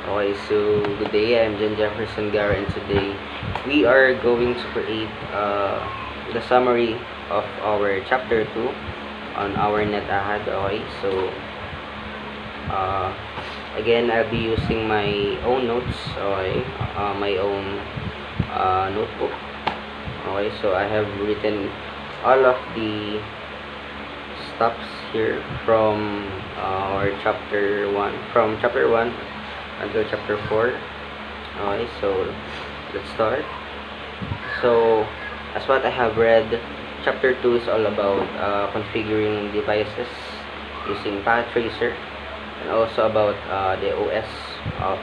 Okay, so good day. I'm Jefferson, Garo, and today we are going to create the summary of our chapter 2 on our net ahad. Okay, so uh, again, I'll be using my own notes. Okay, my own notebook. Okay, so I have written all of the stops here from our chapter 1 until chapter 4. Okay, so let's start. So as what I have read, chapter 2 is all about configuring devices using path tracer, and also about the OS of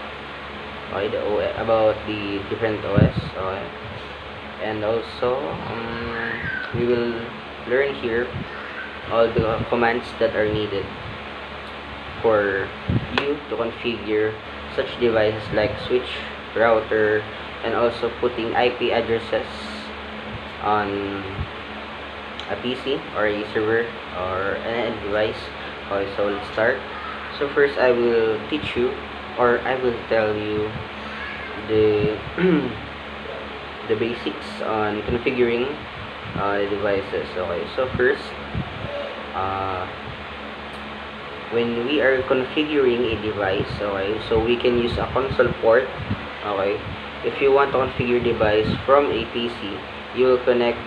about the different OS. Okay, and also we will learn here all the commands that are needed for you to configure such devices like switch, router, and also putting IP addresses on a PC or a server or any device. Okay, so let's start. So first I will teach you, or I will tell you the the basics on configuring the devices. Okay, so first when we are configuring a device, okay, so we can use a console port. Okay, if you want to configure device from a PC, you will connect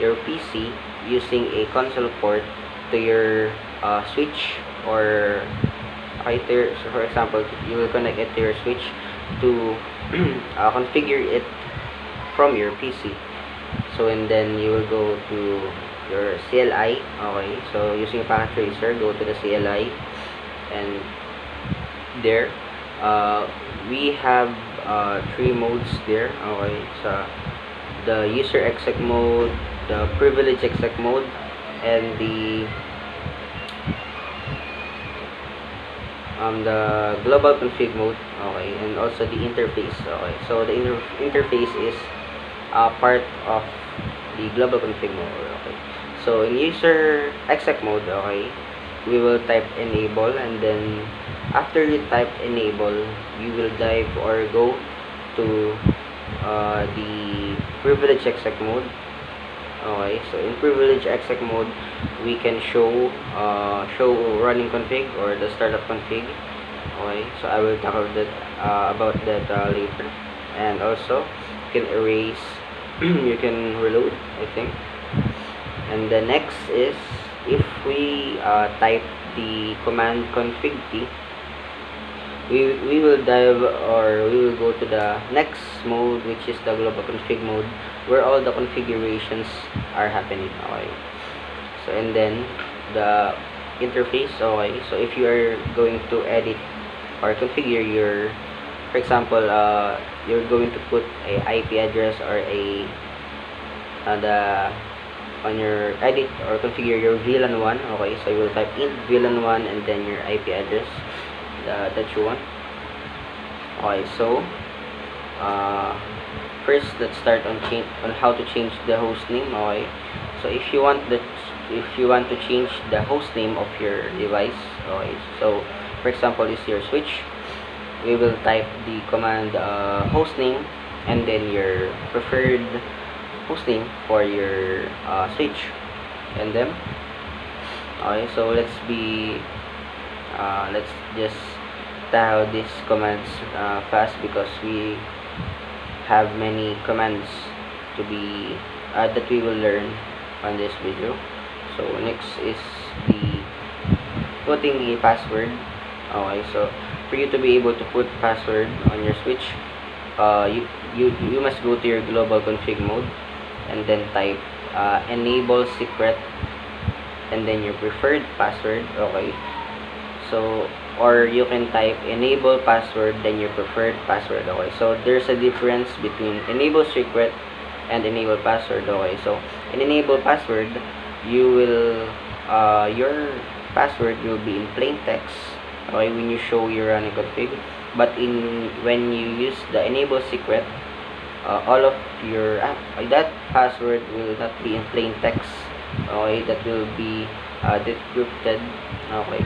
your PC using a console port to your switch, or okay, so for example, you will connect it to your switch to configure it from your PC. So and then you will go to your CLI. Okay, so using a packet tracer, go to the CLI, and there we have three modes there. Okay, so the user exec mode, the privilege exec mode, and the global config mode. Okay, and also the interface. Okay, so the interface is part of the global config mode. Okay, so in user exec mode, okay, we will type enable, and then after you type enable, you will dive or go to the privilege exec mode. Okay, so in privilege exec mode, we can show running config or the startup config. Okay, so I will talk about that later. And also you can erase you can reload, I think. And the next is, if we type the command config t, we will dive, or we will go to the next mode, which is the global config mode, where all the configurations are happening. Okay, so and then the interface. Okay, so if you are going to edit or configure your, for example, you're going to put a IP address or a on your edit or configure your VLAN 1. Okay, so you will type in VLAN 1 and then your IP address that you want. Okay, so first let's start on how to change the host name. Okay, so if you want to change the host name of your device, okay, so for example, is your switch, we will type the command hostname and then your preferred hostname for your switch, and then okay, so let's just tackle these commands fast, because we have many commands to be that we will learn on this video. So next is the putting a password. Okay, so for you to be able to put password on your switch, you must go to your global config mode and then type enable secret and then your preferred password. Okay, so or you can type enable password then your preferred password. Okay, so there's a difference between enable secret and enable password. Okay, so in enable password, you will your password will be in plain text, okay, when you show your running config. But when you use the enable secret, all of your that password will not be in plain text. Okay, that will be decrypted. Okay,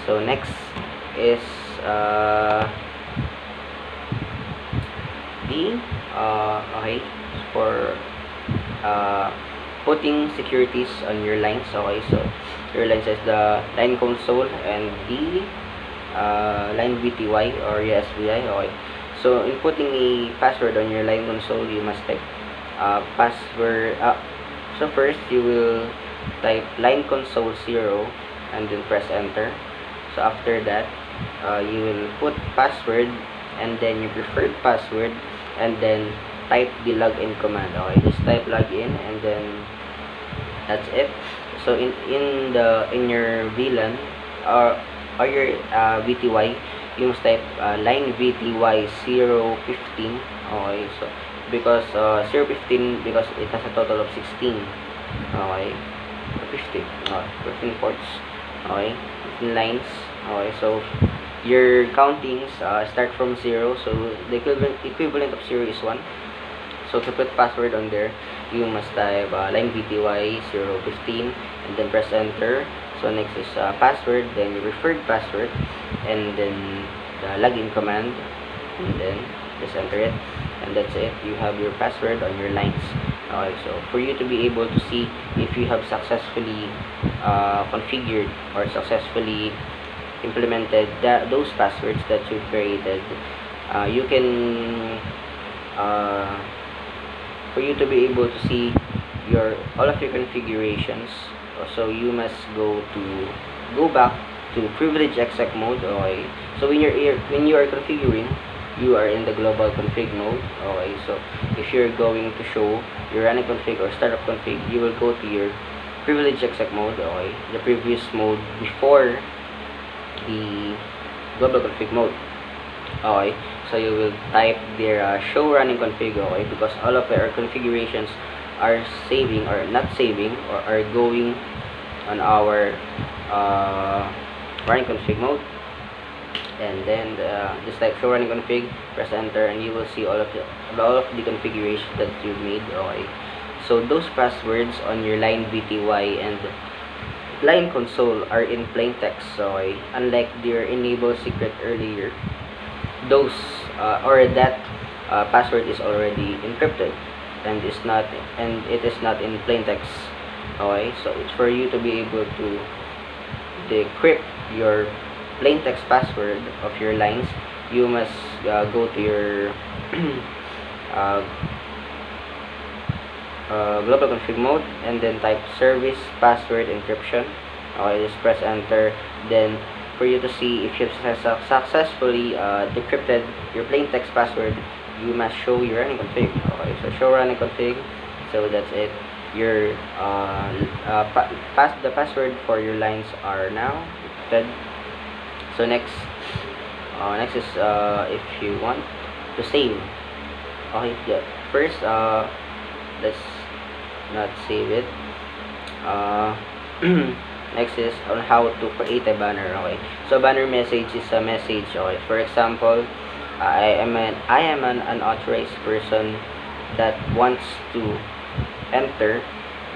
so next is B, okay, for uh, putting securities on your lines. Okay, so your lines is the line console, and D, line VTY or USVI. Okay, so in putting a password on your line console, you must type password. So first you will type line console 0 and then press enter. So after that, you will put password and then your preferred password, and then type the login command. Okay, just type login and then that's it. So in your VLAN or your VTY, you must type line VTY 015. Okay, so because 015, because it has a total of 16. Okay, 15, 15 ports. Okay, 15 lines. Okay, so your countings start from 0, so the equivalent of 0 is 1. So to put password on there, you must type line VTY 015 and then press enter. So next is password, then your preferred password, and then the login command, and then just enter it, and that's it. You have your password on your lines. Okay, so for you to be able to see if you have successfully configured or successfully implemented those passwords that you created, you can for you to be able to see all of your configurations, so you must go back to privilege exec mode. Okay, so when you are configuring, you are in the global config mode. Okay, so if you're going to show your running config or startup config, you will go to your privilege exec mode. Okay, the previous mode before the global config mode. Okay, so you will type their show running config. Okay, because all of our configurations are saving or not saving, or are going on our running config mode. And then just type show running config, press enter, and you will see all of the configuration that you made. Okay, so those passwords on your line VTY and line console are in plain text. Okay, unlike their enable secret earlier, those or that password is already encrypted and it is not in plain text. Okay, so it's for you to be able to decrypt your plain text password of your lines. You must go to your global config mode and then type service password encryption. Okay, just press enter. Then for you to see if you've successfully decrypted your plain text password, you must show your running config. Okay, so show running config. So that's it. Your the password for your lines are now decrypted. So next is if you want to save. Okay, yeah. First, let's not save it. Next is on how to create a banner. Okay, so banner message is a message. Okay, for example, I am an unauthorized person that wants to enter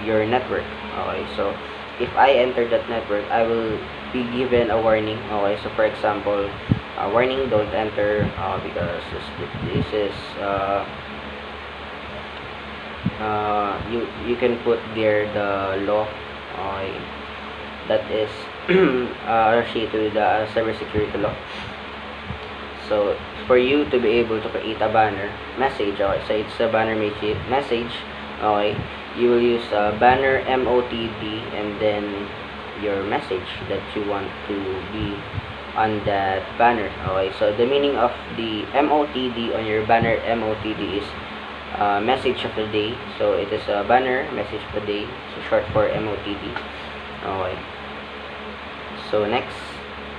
your network. Okay, so if I enter that network, I will be given a warning. Okay, so for example, warning, don't enter because this is you can put there the law. Okay, that is associated with the cybersecurity law. So for you to be able to create a banner message, okay, so it's a banner message. Okay, you will use banner MOTD and then your message that you want to be on that banner. Okay, so the meaning of the MOTD on your banner MOTD is message of the day. So it is a banner message of the day, so short for MOTD. Okay, so next,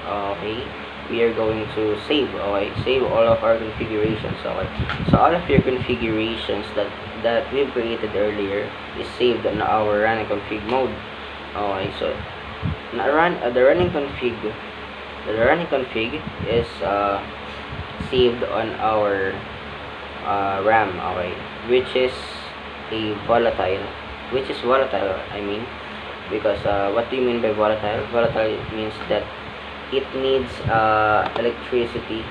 okay, we are going to save. Okay, save all of our configurations. Okay, so all of your configurations that we've created earlier is saved on our running config mode. Okay, so the running config is saved on our RAM. Okay, which is volatile. I mean, because what do you mean by volatile? Volatile means that it needs electricity.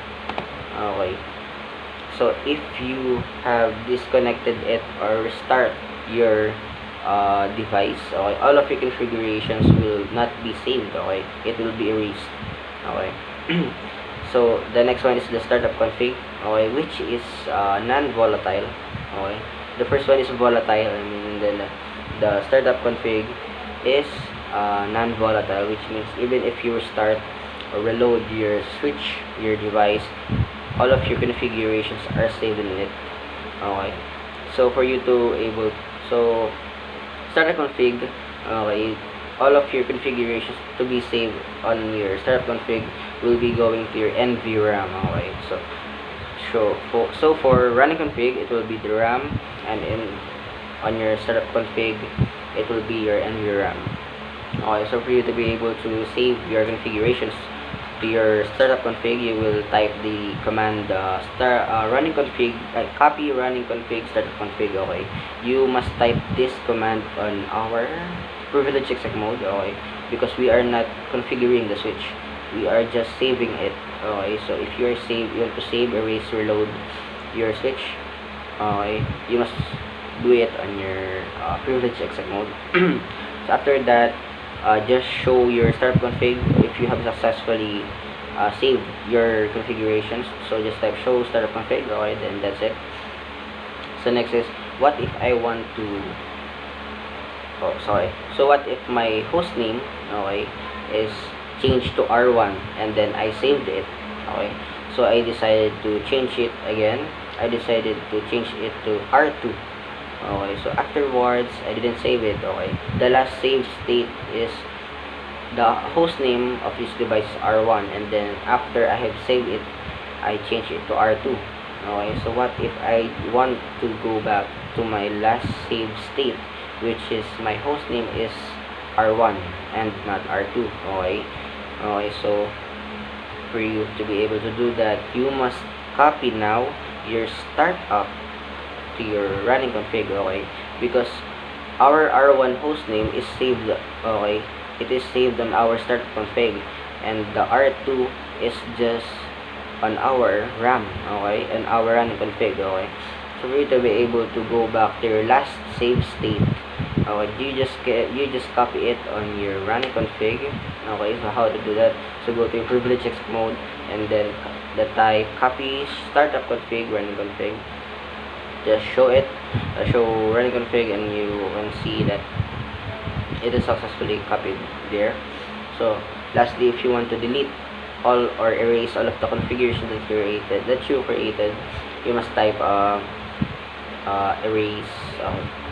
Okay, So if you have disconnected it or restart your device, okay, all of your configurations will not be saved, okay, it will be erased, okay. So the next one is the startup config, okay, which is non-volatile, okay. The first one is volatile, and then the startup config is non-volatile, which means even if you restart or reload your switch, your device, all of your configurations are saved in it, okay. So for you to able, so startup config, okay, all of your configurations to be saved on your startup config will be going to your NVRAM, okay. So for running config, it will be the RAM, and on your startup config, it will be your NVRAM, okay. So for you to be able to save your configurations to your startup config, you will type the command running config, copy running config startup config, okay. You must type this command on our privilege exec mode, okay, because we are not configuring the switch, we are just saving it, okay. So if you want to save, erase, reload your switch, okay, you must do it on your privilege exec mode. So after that, just show your startup config if you have successfully saved your configurations. So just type show startup config, okay, then that's it. So next is, what if I want to, so what if my host name, okay, is changed to R1 and then I saved it, okay. So I decided to change it again, I decided to change it to R2, okay. So afterwards I didn't save it, okay. The last saved state is the host name of this device is R1, and then after I have saved it, I change it to R2, okay. So what if I want to go back to my last saved state, which is my host name is R1 and not R2, okay. Okay, so for you to be able to do that, you must copy now your startup to your running config, okay, because our R1 host name is saved, okay, it is saved on our startup config, and the R2 is just on our RAM, okay, and our running config, okay. So for you to be able to go back to your last save state, okay, you just copy it on your running config, okay. So how to do that? So go to your privilege exec mode, and then the type copy startup config, running config, just show it, show running config, and you can see that it is successfully copied there. So lastly, if you want to delete all or erase all of the configurations that you created, you must type erase,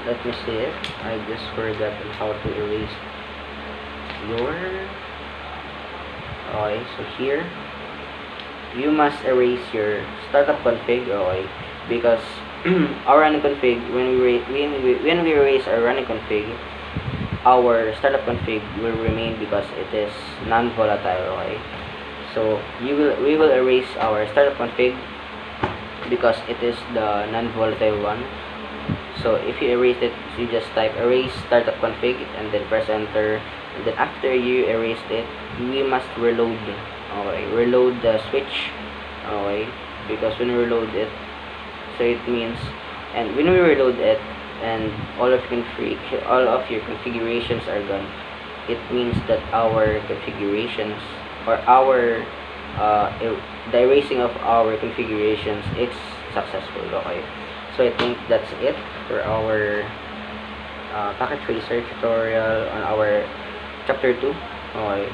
let me see it, I just forgot on how to erase your, okay. So here you must erase your startup config, okay, because our running config, when we erase our running config, our startup config will remain because it is non-volatile, okay. So we will erase our startup config because it is the non-volatile one. So if you erase it, you just type erase startup config and then press enter, and then after you erased it, we must reload, okay, reload the switch, okay, because when we reload it, so it means, and when we reload it and all of your configurations are gone, it means that our configurations, or our the erasing of our configurations is successful, okay. So I think that's it for our packet tracer tutorial on our chapter 2, okay.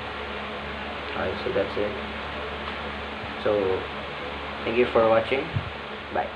So that's it. So thank you for watching, bye.